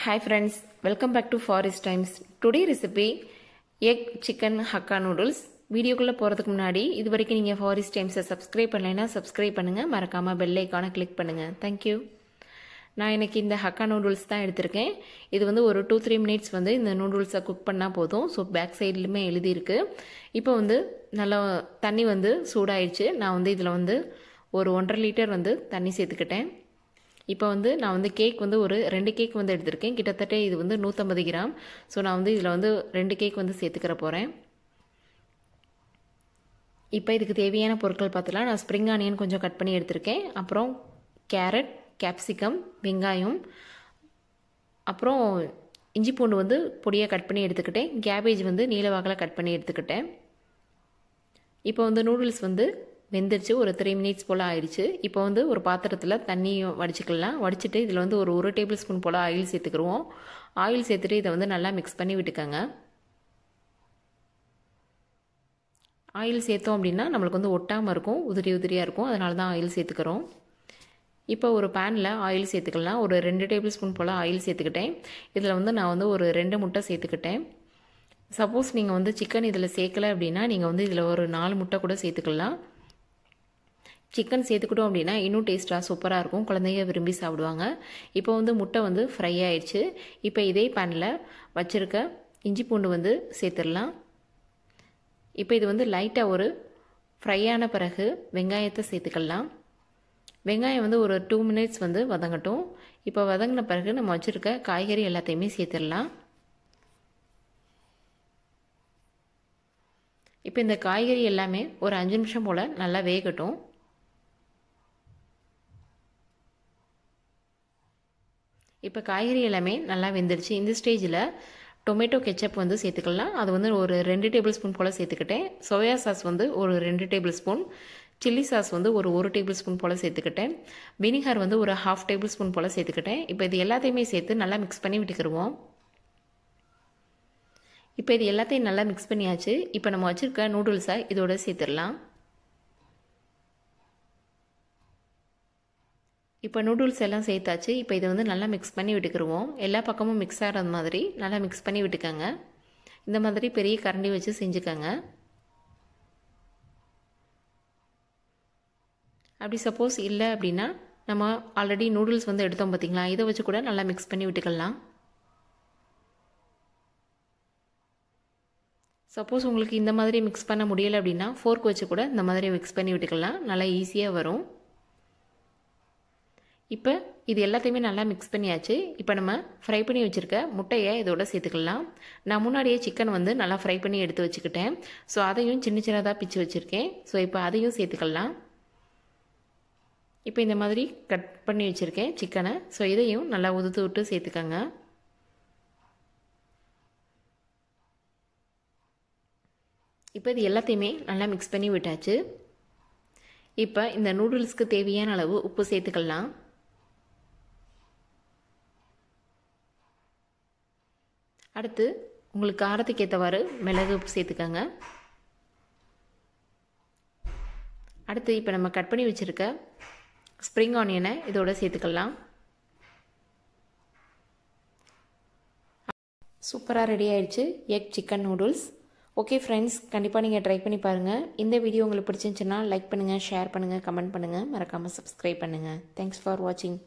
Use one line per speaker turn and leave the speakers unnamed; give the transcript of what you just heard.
Hi friends, welcome back to Forest Times. Today recipe egg chicken Hakka Noodles. வீடியோக்குள்ள போறதுக்கு முன்னாடி இதுவரைக்கும் நீங்க Forest Times subscribe பண்ணலைனா subscribe பண்ணுங்க, மறக்காம bell icon click பண்ணுங்க. Thank you. நான் இன்னைக்கு இந்த Hakka Noodles தான் எடுத்துர்க்கேன். இது வந்து ஒரு 2-3 minutes வந்து இந்த noodles குக் பண்ணா போதும். சோ பேக் சைடுலமே எழுதி இருக்கு. இப்போ வந்து நல்ல தண்ணி வந்து சூடாயிடுச்சு. நான் வந்து இதுல வந்து ஒரு 1.5 லிட்டர் வந்து தண்ணி சேர்த்துக்கிட்டேன். இப்போ வந்து நான் வந்து கேக் வந்து ஒரு 2 கேக் வந்து எடுத்துர்க்கேன். கிட்டத்தட்ட இது வந்து 150 கிராம். சோ நான் வந்து இதுல வந்து 2 கேக் வந்து சேர்த்துக்கற போறேன். இப்போ இதுக்கு தேவையான பொருட்கள் பார்த்தலாம். நான் ஸ்ப்ரிங் ஆனியன் கொஞ்சம் கட் பண்ணி எடுத்துர்க்கேன். அப்புறம் கேரட், கேப்சிகம், வெங்காயம், அப்புறம் இஞ்சி பூண்டு வந்து பொடியா கட் பண்ணி எடுத்துக்கிட்டேன். கேபேஜ் வந்து நீல வாக்குல கட் பண்ணி எடுத்துக்கிட்டேன். இப்போ வந்து நூடுல்ஸ் வந்து வெந்துருச்சு. ஒரு 3 minutes போல ஆயிடுச்சு. இப்போ வந்து ஒரு பாத்திரத்துல தண்ணி வடிச்சுக்கலாம். வடிச்சிட்டு இதுல வந்து ஒரு 1 டேபிள்ஸ்பூன் போல ஆயில் சேர்த்துக்குறோம். ஆயில் சேர்த்துட்டு இதை வந்து நல்லா மிக்ஸ் பண்ணி விட்டுக்கங்க. ஆயில் சேர்த்தோம் அப்படின்னா நம்மளுக்கு வந்து ஒட்டாம இருக்கும், உதிரி உதிரியா இருக்கும். அதனால தான் ஆயில் சேர்த்துக்கிறோம். இப்போ ஒரு பேன்ல ஆயில் சேர்த்துக்கலாம். ஒரு 2 டேபிள்ஸ்பூன் போல ஆயில் சேர்த்துக்கிட்டேன். இதுல வந்து நான் வந்து ஒரு 2 முட்டை சேர்த்துக்கிட்டேன். சப்போஸ் நீங்க வந்து சிக்கன் இதுல சேர்க்கல அப்படின்னா நீங்க வந்து இதுல ஒரு 4 முட்டை கூட சேர்த்துக்கலாம். சிக்கன் சேர்த்துக்கிட்டோம் அப்படின்னா இன்னும் டேஸ்டா சூப்பரா இருக்கும். குழந்தைங்க விரும்பி சாப்பிடுவாங்க. இப்போ வந்து முட்டை வந்து ஃப்ரை ஆயிடுச்சு. இப்போ இதே பேன்ல வச்சிருக்க இஞ்சி பூண்டு வந்து சேர்த்துடலாம். இப்போ இது வந்து லைட்டா ஒரு ஃப்ரை ஆன பிறகு வெங்காயத்தை சேர்த்துக்கலாம். வெங்காயம் வந்து ஒரு 2 minutes வந்து வதங்கட்டும். இப்போ வதங்கின பிறகு நம்ம வச்சிருக்க காய்கறி எல்லாத்தையுமே சேர்த்துடலாம். இப்போ இந்த காய்கறி எல்லாமே ஒரு 5 நிமிஷம் போல நல்லா வேகட்டும். இப்போ காய்கறி எல்லாமே நல்லா வெந்துருச்சு. இந்த ஸ்டேஜில் டொமேட்டோ கெச்சப் வந்து சேர்த்துக்கலாம். அது வந்து ஒரு 2 டேபிள்ஸ்பூன் போல் சேர்த்துக்கிட்டேன். சோயா சாஸ் வந்து ஒரு 2 டேபிள்ஸ்பூன், சில்லி சாஸ் வந்து ஒரு 1 டேபிள்ஸ்பூன் போல் சேர்த்துக்கிட்டேன். வினிகர் வந்து ஒரு 1/2 டேபிள்ஸ்பூன் போல் சேர்த்துக்கிட்டேன். இப்போ இது எல்லாத்தையுமே சேர்த்து நல்லா மிக்ஸ் பண்ணி விட்டுக்கிடுவோம். இப்போ இது எல்லாத்தையும் நல்லா மிக்ஸ் பண்ணியாச்சு. இப்போ நம்ம வச்சுருக்க நூடுல்ஸை இதோட சேர்த்துடலாம். இப்போ நூடுல்ஸ் எல்லாம் சேர்த்தாச்சு. இப்போ இதை வந்து நல்லா மிக்ஸ் பண்ணி விட்டுக்கிடுவோம். எல்லா பக்கமும் மிக்ஸ் ஆகிறது மாதிரி நல்லா மிக்ஸ் பண்ணி விட்டுக்கோங்க. இந்த மாதிரி பெரிய கரண்டி வச்சு செஞ்சுக்கோங்க. அப்படி சப்போஸ் இல்லை அப்படின்னா நம்ம ஆல்ரெடி நூடுல்ஸ் வந்து எடுத்தோம் பார்த்தீங்களா, இதை வச்சு கூட நல்லா மிக்ஸ் பண்ணி விட்டுக்கலாம். சப்போஸ் உங்களுக்கு இந்த மாதிரி மிக்ஸ் பண்ண முடியலை அப்படின்னா ஃபோர்க் வச்சு கூட இந்த மாதிரி மிக்ஸ் பண்ணி விட்டுக்கலாம். நல்லா ஈஸியாக வரும். இப்போ இது எல்லாத்தையுமே நல்லா மிக்ஸ் பண்ணியாச்சு. இப்போ நம்ம ஃப்ரை பண்ணி வச்சுருக்க முட்டையை இதோட சேர்த்துக்கலாம். நான் முன்னாடியே சிக்கன் வந்து நல்லா ஃப்ரை பண்ணி எடுத்து வச்சுக்கிட்டேன். ஸோ அதையும் சின்ன சின்னதாக பிச்சு வச்சுருக்கேன். ஸோ இப்போ அதையும் சேர்த்துக்கலாம். இப்போ இந்த மாதிரி கட் பண்ணி வச்சுருக்கேன் சிக்கனை. ஸோ இதையும் நல்லா உதுத்து விட்டு சேர்த்துக்கங்க. இப்போ இது எல்லாத்தையுமே நல்லா மிக்ஸ் பண்ணி விட்டாச்சு. இப்போ இந்த நூடுல்ஸ்க்கு தேவையான அளவு உப்பு சேர்த்துக்கலாம். அடுத்து உங்களுக்கு காரத்துக்கு ஏற்றவாறு மிளகு சேர்த்துக்கங்க. அடுத்து இப்போ நம்ம கட் பண்ணி வச்சுருக்க ஸ்ப்ரிங் ஆனியனை இதோட சேர்த்துக்கலாம். சூப்பராக ரெடி ஆயிடுச்சு egg chicken noodles. Okay friends, கண்டிப்பாக நீங்கள் ட்ரை பண்ணி பாருங்கள். இந்த வீடியோ உங்களுக்கு பிடிச்சிருந்துச்சுன்னா லைக் பண்ணுங்கள், ஷேர் பண்ணுங்கள், கமெண்ட் பண்ணுங்கள், மறக்காமல் சப்ஸ்கிரைப் பண்ணுங்கள். தேங்க்ஸ் ஃபார் வாட்சிங்.